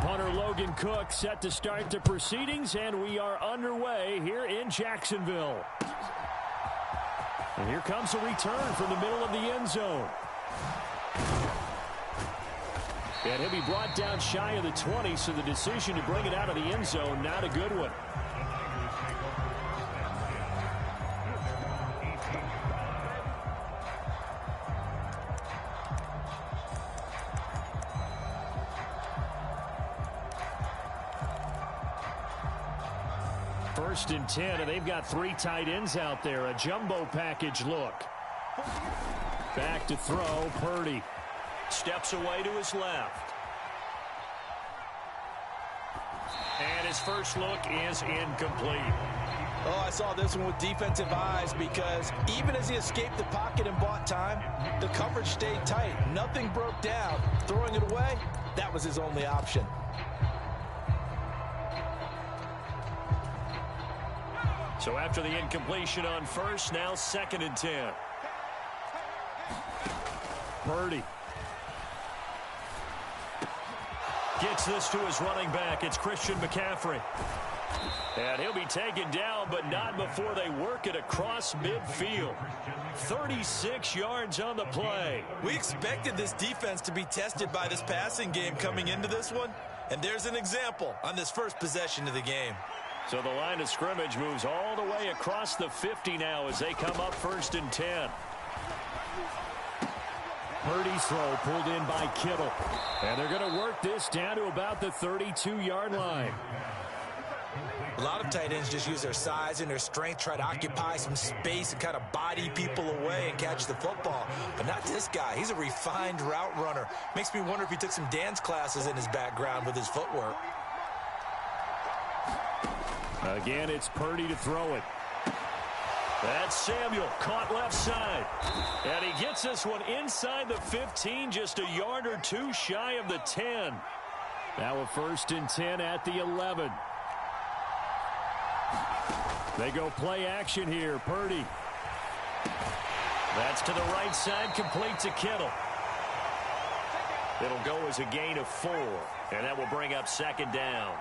Punter Logan Cook set to start the proceedings, and we are underway here in Jacksonville. And here comes a return from the middle of the end zone. And he'll be brought down shy of the 20, so the decision to bring it out of the end zone, not a good one. First and 10, and they've got 3 tight ends out there. A jumbo package look. Back to throw, Purdy. Steps away to his left. And his first look is incomplete. Oh, I saw this one with defensive eyes because even as he escaped the pocket and bought time, the coverage stayed tight. Nothing broke down. Throwing it away, that was his only option. So after the incompletion on first, now 2nd and 10. Purdy gets this to his running back. It's Christian McCaffrey. And he'll be taken down, but not before they work it across midfield. 36 yards on the play. We expected this defense to be tested by this passing game coming into this one. And there's an example on this first possession of the game. So the line of scrimmage moves all the way across the 50 now as they come up 1st and 10. Purdy's throw pulled in by Kittle. And they're going to work this down to about the 32-yard line. A lot of tight ends just use their size and their strength, try to occupy some space and kind of body people away and catch the football. But not this guy. He's a refined route runner. Makes me wonder if he took some dance classes in his background with his footwork. Again, it's Purdy to throw it. That's Samuel, caught left side. And he gets this one inside the 15, just a yard or 2 shy of the 10. Now a 1st and 10 at the 11. They go play action here. Purdy. That's to the right side, complete to Kittle. It'll go as a gain of 4, and that will bring up 2nd down.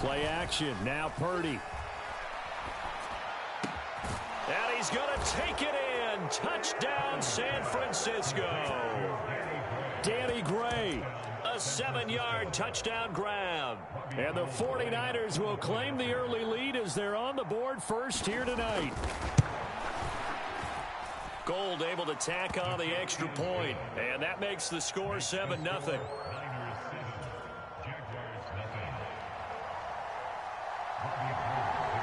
Play action. Now Purdy. And he's going to take it in. Touchdown, San Francisco. Danny Gray. A 7-yard touchdown grab. And the 49ers will claim the early lead as they're on the board first here tonight. Gold able to tack on the extra point. And that makes the score 7-0.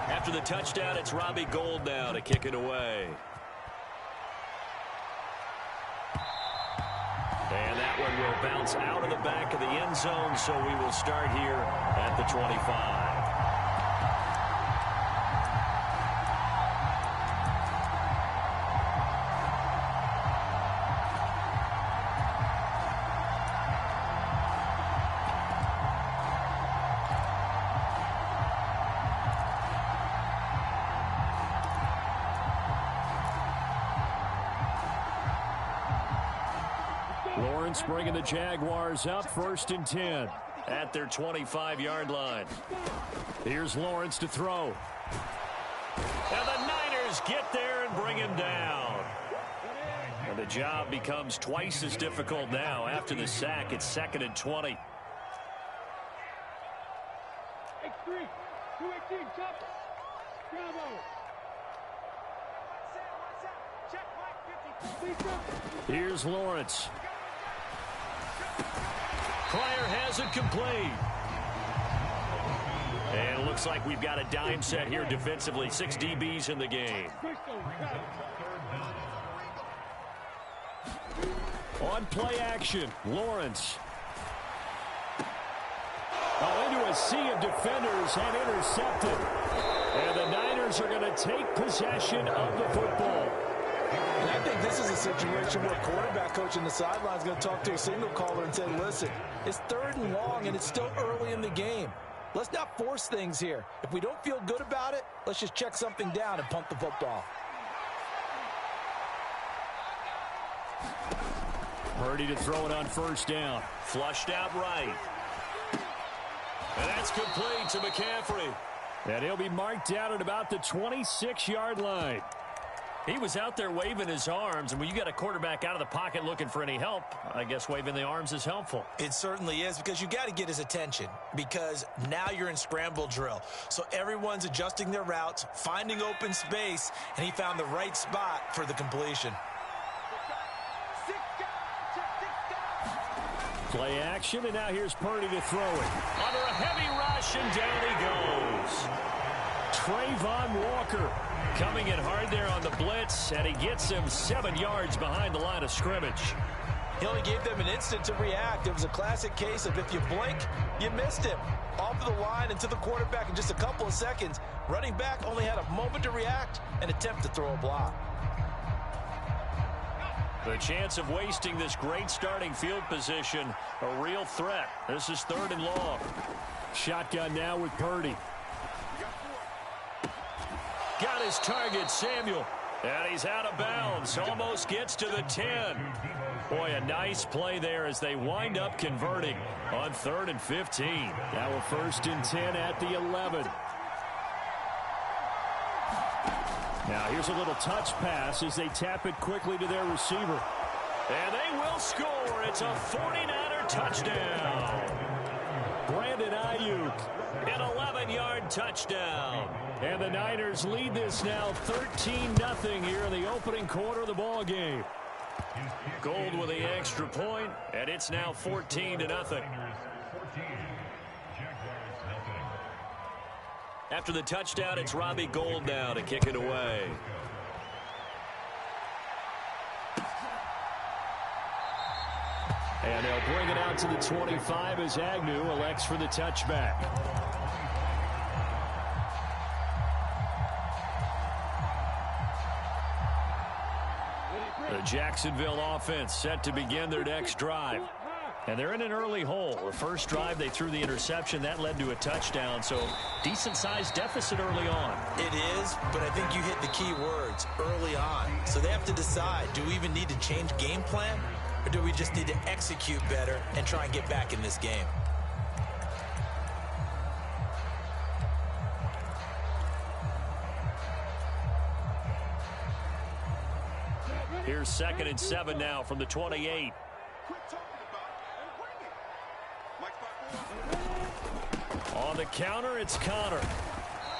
After the touchdown, it's Robbie Gould now to kick it away. And that one will bounce out of the back of the end zone, so we will start here at the 25. Lawrence bringing the Jaguars up 1st and 10 at their 25-yard line. Here's Lawrence to throw. And the Niners get there and bring him down. And the job becomes twice as difficult now after the sack. It's 2nd and 20. Here's Lawrence. Pryor has it complete. And it looks like we've got a dime set here defensively. 6 DBs in the game. On play action, Lawrence. Oh, into a sea of defenders and intercepted. And the Niners are going to take possession of the football. And I think this is a situation where quarterback coach in the sideline is going to talk to a signal caller and say, listen, it's 3rd and long and it's still early in the game. Let's not force things here. If we don't feel good about it, let's just check something down and punt the football. Purdy to throw it on first down. Flushed out right. And that's complete to McCaffrey. And he'll be marked down at about the 26-yard line. He was out there waving his arms, and when you got a quarterback out of the pocket looking for any help, I guess waving the arms is helpful. It certainly is, because you got to get his attention, because now you're in scramble drill. So everyone's adjusting their routes, finding open space, and he found the right spot for the completion. Play action, and now here's Purdy to throw it. Under a heavy rush, and down he goes. Trayvon Walker coming in hard there on the blitz, and he gets him 7 yards behind the line of scrimmage. He only gave them an instant to react. It was a classic case of if you blink, you missed him. Off of the line and to the quarterback in just a couple of seconds. Running back only had a moment to react and attempt to throw a block. The chance of wasting this great starting field position, a real threat. This is 3rd and long. Shotgun now with Purdy. Got his target, Samuel. And he's out of bounds. Almost gets to the 10. Boy, a nice play there as they wind up converting on 3rd and 15. Now a 1st and 10 at the 11. Now here's a little touch pass as they tap it quickly to their receiver. And they will score. It's a 49er touchdown. Brandon Ayuk, an 11-yard touchdown. And the Niners lead this now 13-0 here in the opening quarter of the ball game. Gold with the extra point, and it's now 14-0. After the touchdown, it's Robbie Gould now to kick it away. And they'll bring it out to the 25 as Agnew elects for the touchback. The Jacksonville offense set to begin their next drive. And they're in an early hole. The first drive, they threw the interception. That led to a touchdown, so decent-sized deficit early on. It is, but I think you hit the key words, early on. So they have to decide, do we even need to change game plan, or do we just need to execute better and try and get back in this game? Here's 2nd and 7 now from the 28. On the counter, it's Connor.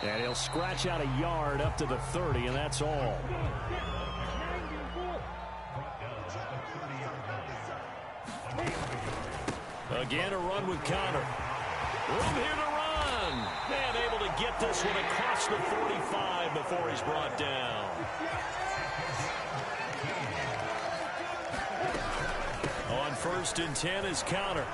And he'll scratch out a yard up to the 30, and that's all. Again, a run with Connor. Room here to run. And able to get this one across the 45 before he's brought down. On 1st and 10 is Connor.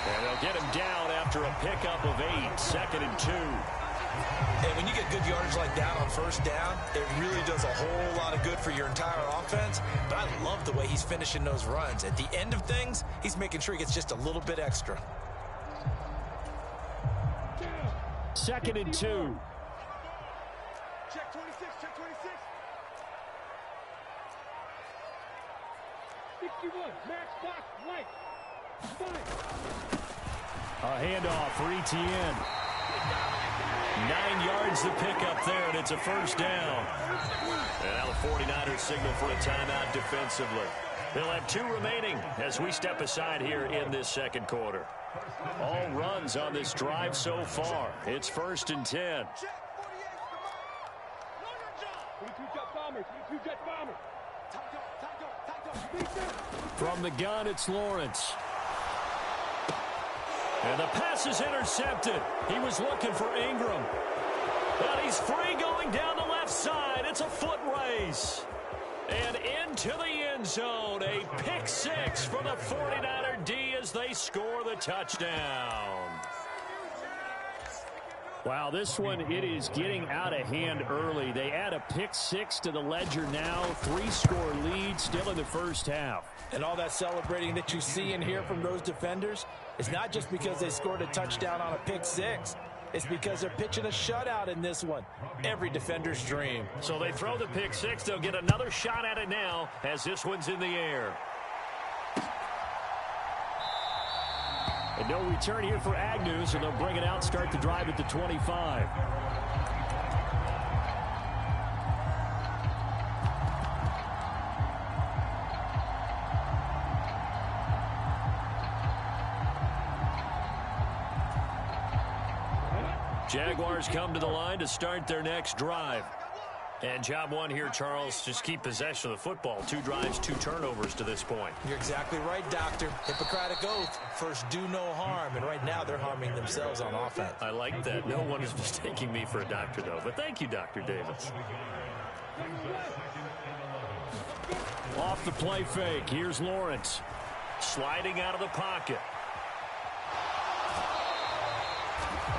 And they'll get him down after a pickup of 8, 2nd and 2. And when you get good yardage like that on 1st down, it really does a whole lot of good for your entire offense. But I love the way he's finishing those runs. At the end of things, he's making sure he gets just a little bit extra. 2nd and 2. Check 26, check 26. 61, max box, right. A handoff for Etienne. 9 yards to pick up there, and it's a 1st down. And now the 49ers signal for a timeout defensively. They'll have 2 remaining as we step aside here in this 2nd quarter. All runs on this drive so far. It's 1st and 10. 22 jet bombers, 22 jet bombers. From the gun, it's Lawrence. And the pass is intercepted. He was looking for Ingram. And he's free going down the left side. It's a foot race. And into the end zone. A pick 6 for the 49er D as they score the touchdown. Wow, this one, it is getting out of hand early. They add a pick six to the ledger now. 3-score lead still in the first half. And all that celebrating that you see and hear from those defenders is not just because they scored a touchdown on a pick six. It's because they're pitching a shutout in this one. Every defender's dream. So they throw the pick six. They'll get another shot at it now as this one's in the air. And no return here for Agnew, so they'll bring it out, start the drive at the 25. Jaguars come to the line to start their next drive. And job one here, Charles, just keep possession of the football. 2 drives, 2 turnovers to this point. You're exactly right, Doctor. Hippocratic oath. First, do no harm. And right now, they're harming themselves on offense. I like that. No one is mistaking me for a doctor, though. But thank you, Dr. Davis. Off the play fake. Here's Lawrence. Sliding out of the pocket.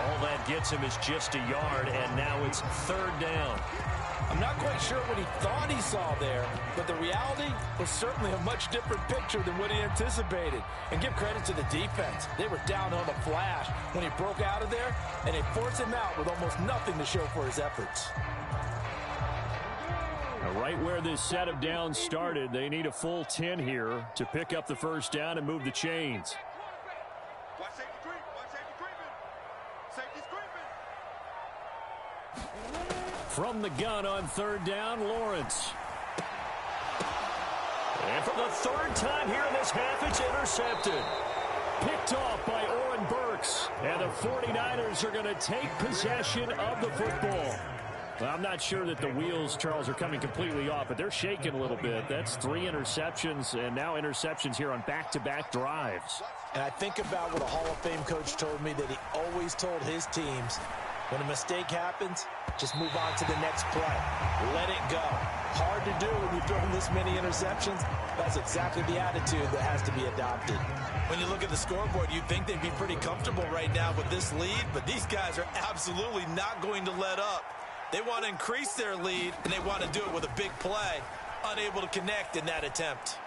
All that gets him is just a yard, and now it's 3rd down. I'm not quite sure what he thought he saw there, but the reality was certainly a much different picture than what he anticipated. And give credit to the defense. They were down on the flash when he broke out of there, and they forced him out with almost nothing to show for his efforts. Now, right where this set of downs started, they need a full 10 here to pick up the first down and move the chains. Watch safety creep. Watch safety creeping. Safety's creeping. From the gun on 3rd down, Lawrence. And for the 3rd time here in this half, it's intercepted. Picked off by Oren Burks. And the 49ers are going to take possession of the football. Well, I'm not sure that the wheels, Charles, are coming completely off, but they're shaking a little bit. That's 3 interceptions, and now interceptions here on back-to-back drives. And I think about what a Hall of Fame coach told me that he always told his teams, when a mistake happens, just move on to the next play. Let it go. Hard to do when you've thrown this many interceptions. That's exactly the attitude that has to be adopted. When you look at the scoreboard, you'd think they'd be pretty comfortable right now with this lead, but these guys are absolutely not going to let up. They want to increase their lead, and they want to do it with a big play. Unable to connect in that attempt.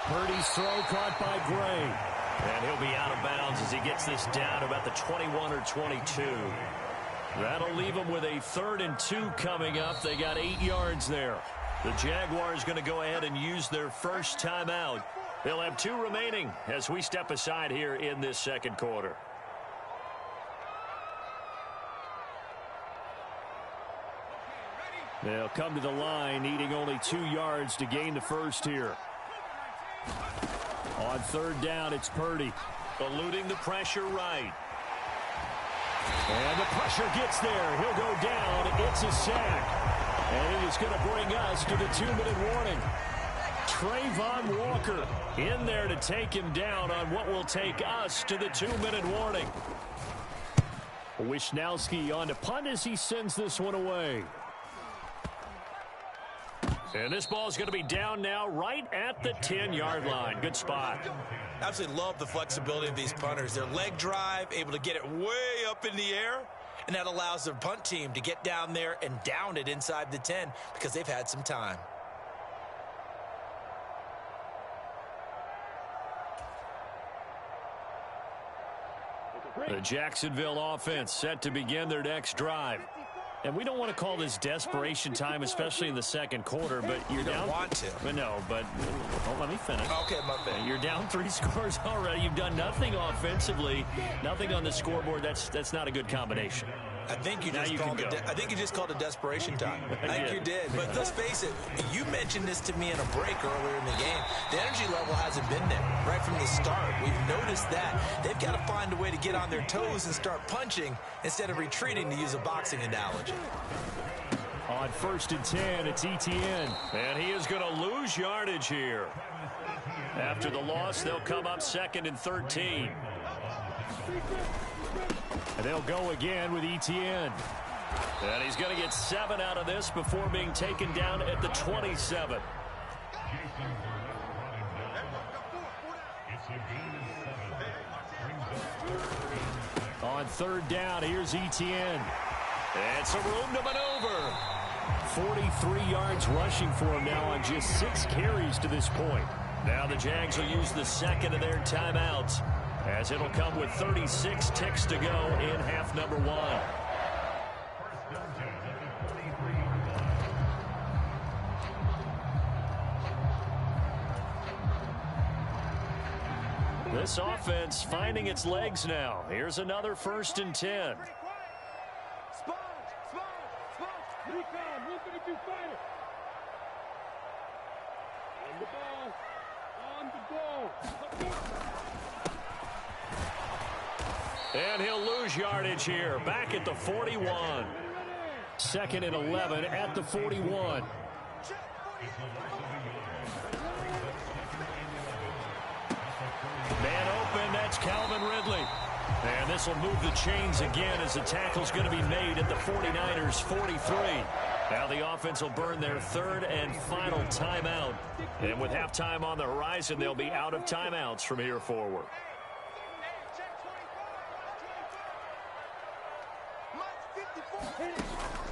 Purdy's throw caught by Gray. And he'll be out of bounds as he gets this down about the 21 or 22. That'll leave him with a 3rd and 2 coming up. They got 8 yards there. The Jaguars going to go ahead and use their first timeout. They'll have 2 remaining as we step aside here in this 2nd quarter. They'll come to the line, needing only 2 yards to gain the first here. On 3rd down, it's Purdy. Eluding the pressure right. And the pressure gets there. He'll go down. It's a sack. And it is going to bring us to the 2-minute warning. Trayvon Walker in there to take him down on what will take us to the 2-minute warning. Wishnowski on to punt as he sends this one away. And this ball is going to be down now right at the 10-yard line. Good spot. Absolutely love the flexibility of these punters. Their leg drive, able to get it way up in the air, and that allows their punt team to get down there and down it inside the 10 because they've had some time. The Jacksonville offense set to begin their next drive. And we don't want to call this desperation time, especially in the 2nd quarter, but you're down. You don't want to. But no, but don't let me finish. Okay, my bad. You're down 3 scores already. You've done nothing offensively, nothing on the scoreboard. That's not a good combination. I think you just called it desperation time. I think you did. But let's face it, you mentioned this to me in a break earlier in the game. The energy level hasn't been there right from the start. We've noticed that. They've got to find a way to get on their toes and start punching instead of retreating, to use a boxing analogy. On 1st and 10, it's Etienne. And he is going to lose yardage here. After the loss, they'll come up 2nd and 13. And they'll go again with Etienne. And he's going to get 7 out of this before being taken down at the 27. On third down, here's Etienne. And some room to maneuver. 43 yards rushing for him now on just 6 carries to this point. Now the Jags will use the second of their timeouts, as it'll come with 36 ticks to go in half number 1. This offense finding its legs now. Here's another 1st and 10. And he'll lose yardage here. Back at the 41. 2nd and 11 at the 41. Man open, that's Calvin Ridley. And this will move the chains again as the tackle's going to be made at the 49ers' 43. Now the offense will burn their 3rd and final timeout. And with halftime on the horizon, they'll be out of timeouts from here forward.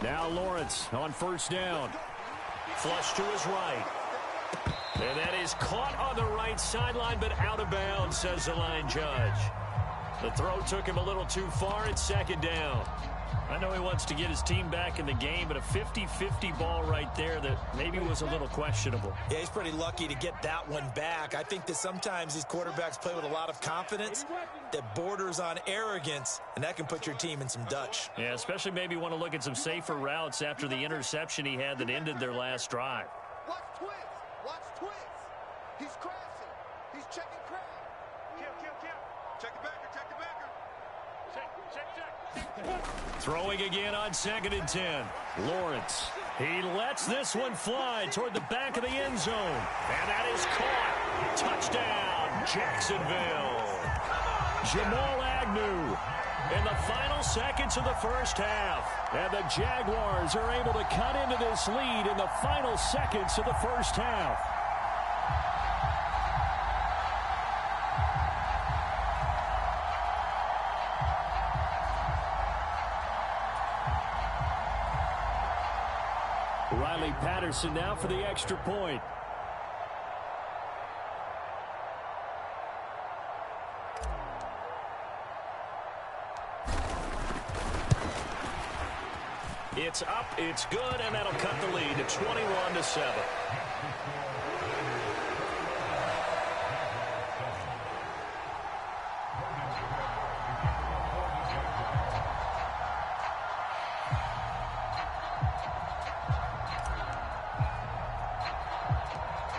Now Lawrence on 1st down. Flush to his right. And that is caught on the right sideline, but out of bounds, says the line judge. The throw took him a little too far. It's 2nd down. I know he wants to get his team back in the game, but a 50-50 ball right there that maybe was a little questionable. Yeah, he's pretty lucky to get that one back. I think that sometimes these quarterbacks play with a lot of confidence that borders on arrogance, and that can put your team in some Dutch. Yeah, especially maybe want to look at some safer routes after the interception he had that ended their last drive. Watch twist. Watch twist. He's crashing. He's checking crash. Kill. Check the backer. Check the backer. Check. Throwing again on 2nd and 10. Lawrence. He lets this one fly toward the back of the end zone. And that is caught. Touchdown, Jacksonville. Jamal Agnew in the final seconds of the 1st half. And the Jaguars are able to cut into this lead in the final seconds of the 1st half. Riley Patterson now for the extra point. It's up, it's good, and that'll cut the lead to 21-7.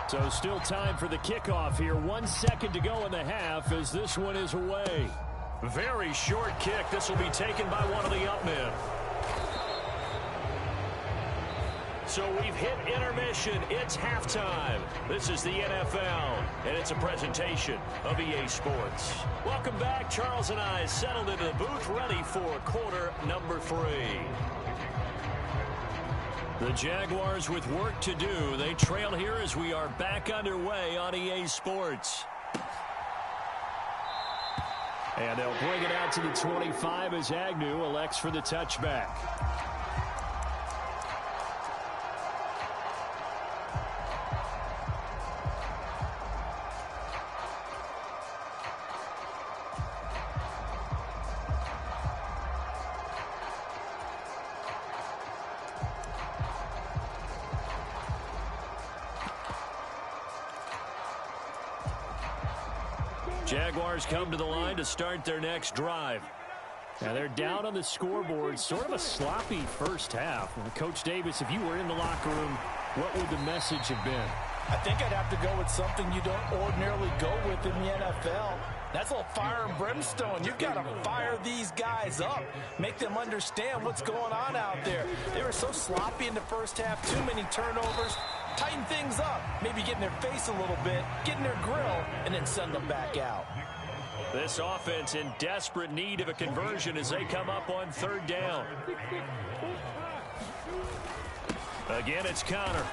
So still time for the kickoff here. 1 second to go in the half as this one is away. Very short kick. This will be taken by one of the up men. So we've hit intermission. It's halftime. This is the NFL, and it's a presentation of EA Sports. Welcome back. Charles and I settled into the booth, ready for quarter number 3. The Jaguars with work to do. They trail here as we are back underway on EA Sports. And they'll bring it out to the 25 as Agnew elects for the touchback. Jaguars come to the line to start their next drive. Now they're down on the scoreboard. Sort of a sloppy first half. Well, Coach Davis, if you were in the locker room, what would the message have been? I think I'd have to go with something you don't ordinarily go with in the NFL. That's a little fire and brimstone. You've got to fire these guys up. Make them understand what's going on out there. They were so sloppy in the first half. Too many turnovers. Tighten things up. Maybe get in their face a little bit. Get in their grill. And then send them back out. This offense in desperate need of a conversion as they come up on 3rd down. Again, it's Connor.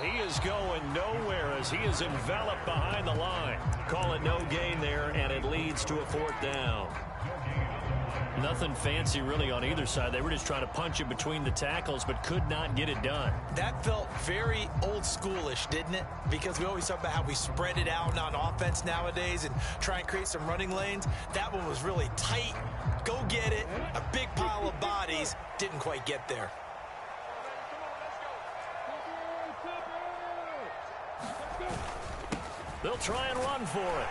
He is going nowhere as he is enveloped behind the line. Call it no gain there, and it leads to a 4th down. Nothing fancy really on either side. They were just trying to punch it between the tackles, but could not get it done. That felt very old schoolish, didn't it? Because we always talk about how we spread it out on offense nowadays and try and create some running lanes. That one was really tight. Go get it. A big pile of bodies. Didn't quite get there. They'll try and run for it.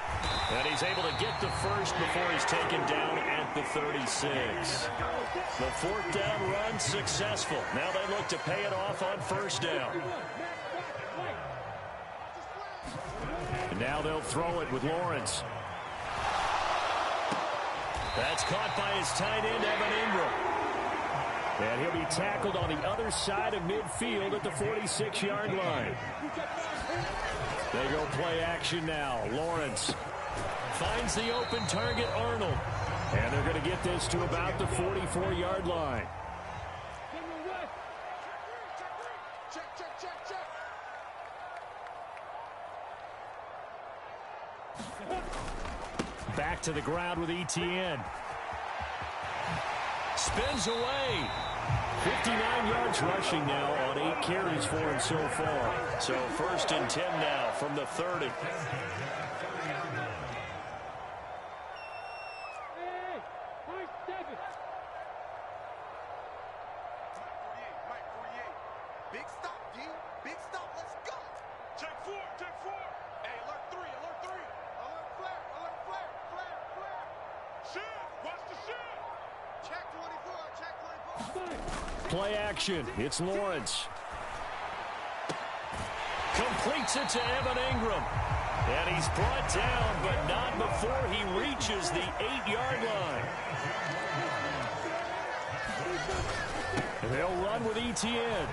And he's able to get the first before he's taken down at the 36. The fourth down run successful. Now they look to pay it off on first down. And now they'll throw it with Lawrence. That's caught by his tight end, Evan Ingram. And he'll be tackled on the other side of midfield at the 46-yard line. They go play action now. Lawrence finds the open target, Arnold. And they're going to get this to about the 44-yard line. Back to the ground with Etienne. Spins away. 59 yards rushing now on 8 carries for him so far. So 1st and 10 now from the 30. Big stop, D. Big stop. Let's go. Check 4. Hey, alert 3. Alert flare. Shift. Watch the shift. Check 24. Play action. It's Lawrence. Completes it to Evan Ingram. And he's brought down, but not before he reaches the 8-yard line. And they'll run with Etienne.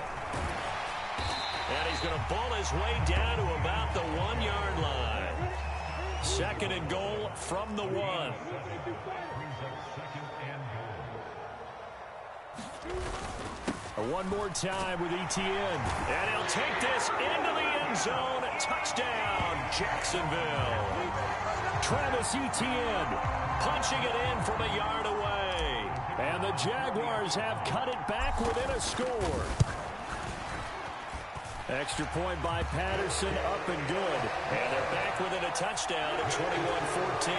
And he's going to ball his way down to about the 1-yard line. 2nd and goal from the 1. One more time with Etienne. And he'll take this into the end zone. Touchdown, Jacksonville. Travis Etienne punching it in from a yard away. And the Jaguars have cut it back within a score. Extra point by Patterson, up and good. And they're back within a touchdown at 21-14.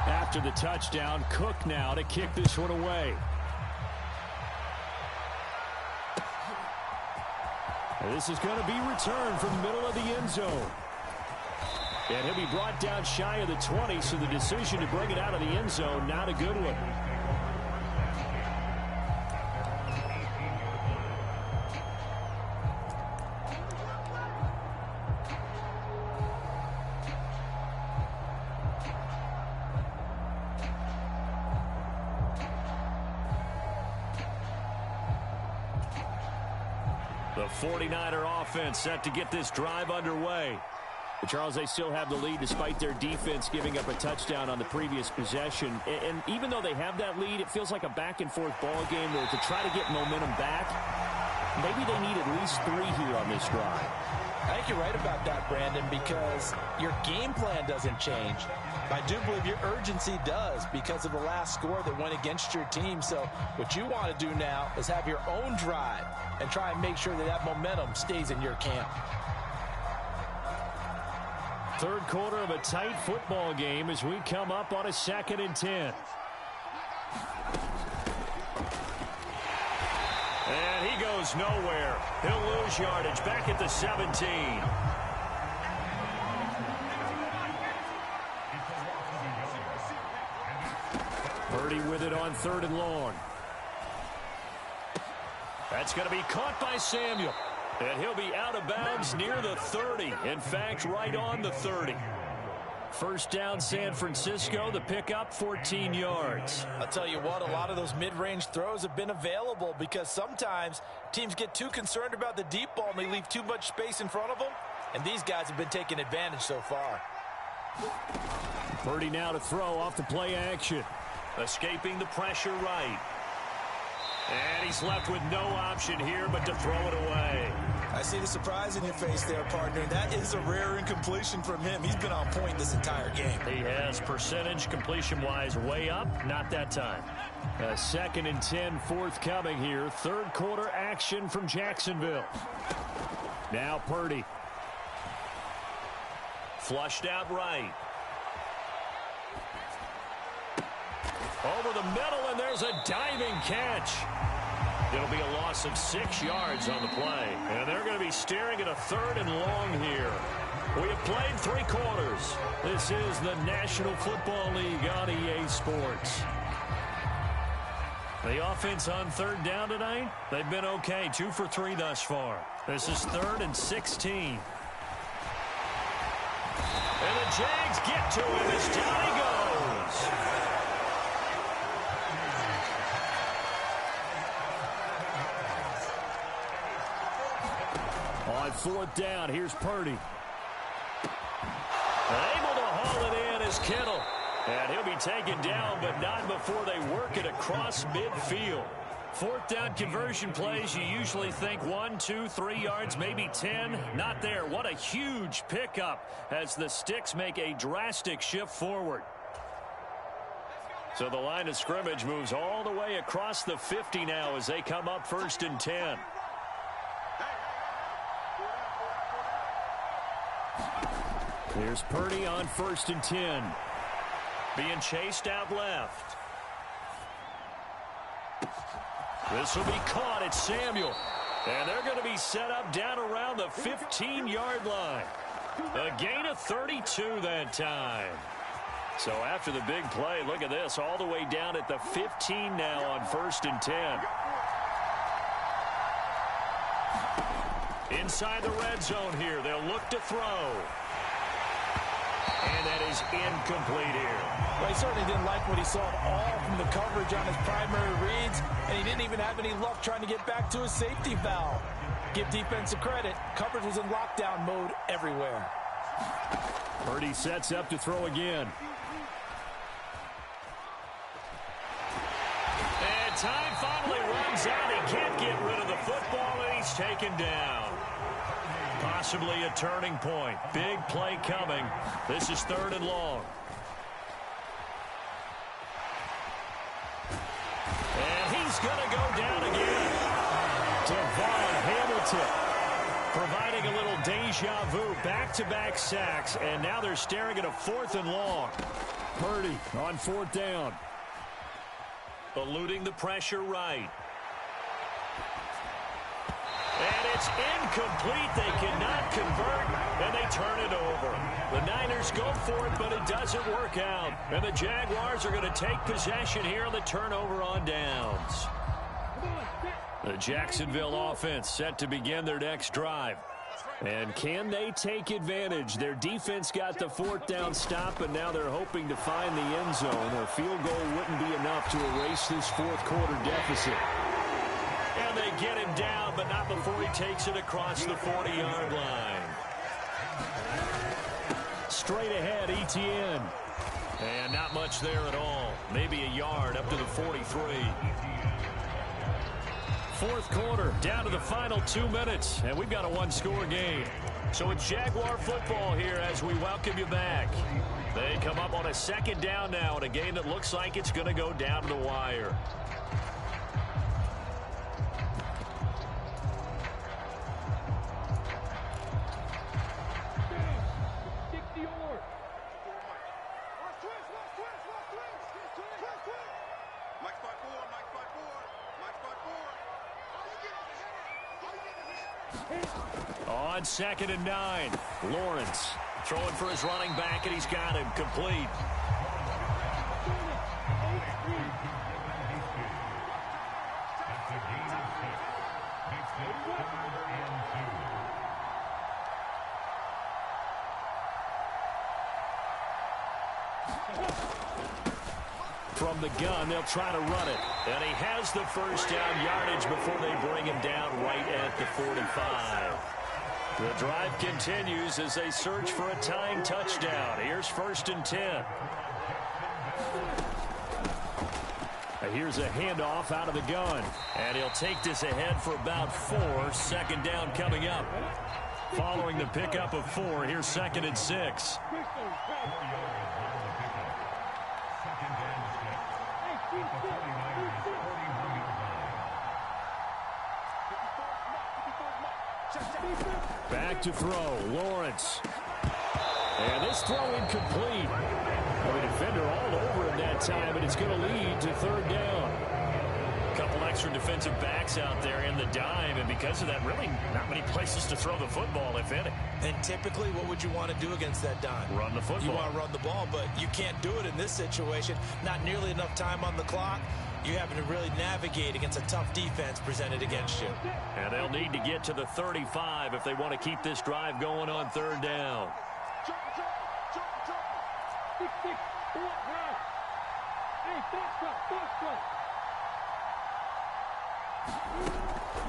After the touchdown, Cook now to kick this one away. And this is going to be returned from the middle of the end zone. And he'll be brought down shy of the 20, so the decision to bring it out of the end zone, not a good one. The 49er offense set to get this drive underway. But Charles, they still have the lead despite their defense giving up a touchdown on the previous possession. And even though they have that lead, it feels like a back-and-forth ball game where to try to get momentum back, maybe they need at least 3 here on this drive. I think you're right about that, Brandon, because your game plan doesn't change. I do believe your urgency does because of the last score that went against your team. So what you want to do now is have your own drive and try and make sure that that momentum stays in your camp. Third quarter of a tight football game as we come up on a 2nd and 10. And he goes nowhere. He'll lose yardage back at the 17. Purdy with it on 3rd and long. That's going to be caught by Samuel. And he'll be out of bounds near the 30. In fact, right on the 30. First down, San Francisco. The pickup, 14 yards. I'll tell you what, a lot of those mid-range throws have been available because sometimes teams get too concerned about the deep ball and they leave too much space in front of them. And these guys have been taking advantage so far. Purdy now to throw off the play action. Escaping the pressure right. And he's left with no option here but to throw it away. I see the surprise in your face there, partner. That is a rare incompletion from him. He's been on point this entire game. He has percentage completion-wise way up. Not that time. 2nd and 10 forthcoming here. Third quarter action from Jacksonville. Now Purdy. Flushed out right. Over the middle, and there's a diving catch. It'll be a loss of 6 yards on the play. And they're going to be staring at a 3rd and long here. We have played 3 quarters. This is the National Football League on EA Sports. The offense on 3rd down tonight, they've been okay. 2 for 3 thus far. This is 3rd and 16. And the Jags get to him as down he goes. On 4th down, here's Purdy. Able to haul it in is Kittle. And he'll be taken down, but not before they work it across midfield. 4th down conversion plays, you usually think 1, 2, 3 yards, maybe 10. Not there. What a huge pickup as the Sticks make a drastic shift forward. So the line of scrimmage moves all the way across the 50 now as they come up 1st and 10. Here's Purdy on 1st and 10. Being chased out left. This will be caught at Samuel. And they're going to be set up down around the 15-yard line. A gain of 32 that time. So after the big play, look at this, all the way down at the 15 now on 1st and 10. Inside the red zone here, they'll look to throw. And that is incomplete here. Well, he certainly didn't like what he saw at all from the coverage on his primary reads, and he didn't even have any luck trying to get back to his safety valve. Give defensive credit. Coverage was in lockdown mode everywhere. Purdy sets up to throw again. And time finally runs out. He can't get rid of the football, and he's taken down. Possibly a turning point. Big play coming. This is 3rd and long. And he's going to go down again. Devon Hamilton providing a little deja vu. Back-to-back sacks, and now they're staring at a 4th and long. Purdy on 4th down. Eluding the pressure right. And it's incomplete. They cannot convert, and they turn it over. The Niners go for it, but it doesn't work out. And the Jaguars are going to take possession here on the turnover on downs. The Jacksonville offense set to begin their next drive. And can they take advantage? Their defense got the 4th down stop, and now they're hoping to find the end zone. A field goal wouldn't be enough to erase this 4th quarter deficit. And they get him down, but not before he takes it across the 40-yard line. Straight ahead, Etienne. And not much there at all. Maybe a yard up to the 43. 4th quarter, down to the final 2 minutes, and we've got a 1-score game. So it's Jaguar football here as we welcome you back. They come up on a 2nd down now in a game that looks like it's going to go down to the wire. On 2nd and 9, Lawrence throwing for his running back, and he's got him complete. From the gun, they'll try to run it. And he has the 1st down yardage before they bring him down right at the 45. The drive continues as they search for a tying touchdown. Here's 1st and 10. Here's a handoff out of the gun. And he'll take this ahead for about 4. 2nd down coming up. Following the pickup of 4, here's 2nd and 6. Back to throw. Lawrence. And this throw incomplete. The defender all over him that time, and it's going to lead to 3rd down. A couple extra defensive backs out there in the dime, and because of that, really not many places to throw the football, if any. And typically, what would you want to do against that dime? Run the football. You want to run the ball, but you can't do it in this situation. Not nearly enough time on the clock. You're having to really navigate against a tough defense presented against you. And they'll need to get to the 35 if they want to keep this drive going on 3rd down.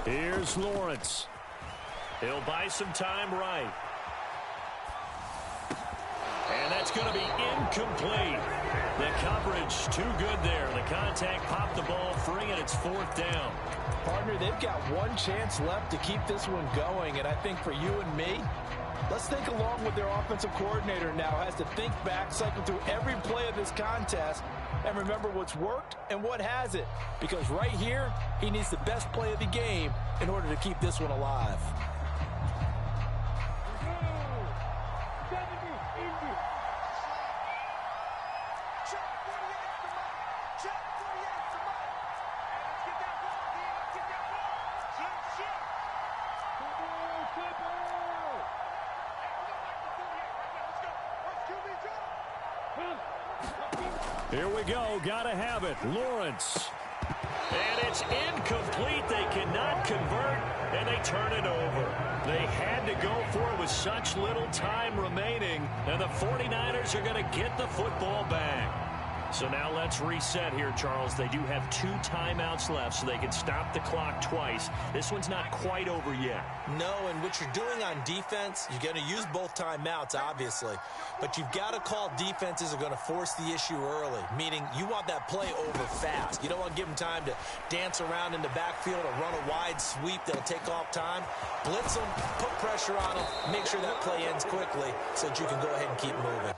Here's Lawrence. He'll buy some time right. And that's going to be incomplete. The coverage too good there. The contact popped the ball free, and it's 4th down. Partner, they've got one chance left to keep this one going, and I think for you and me, let's think along with their offensive coordinator now. Has to think back, cycle through every play of this contest, and remember what's worked and what hasn't. Because right here, he needs the best play of the game in order to keep this one alive. Here we go. Gotta have it. Lawrence. And it's incomplete. They cannot convert, and they turn it over. They had to go for it with such little time remaining, and the 49ers are going to get the football back. So now let's reset here, Charles. They do have 2 timeouts left, so they can stop the clock twice. This one's not quite over yet. No, and what you're doing on defense, you're going to use both timeouts, obviously. But you've got to call defenses are going to force the issue early, meaning you want that play over fast. You don't want to give them time to dance around in the backfield or run a wide sweep that'll take off time. Blitz them, put pressure on them, make sure that play ends quickly so that you can go ahead and keep moving.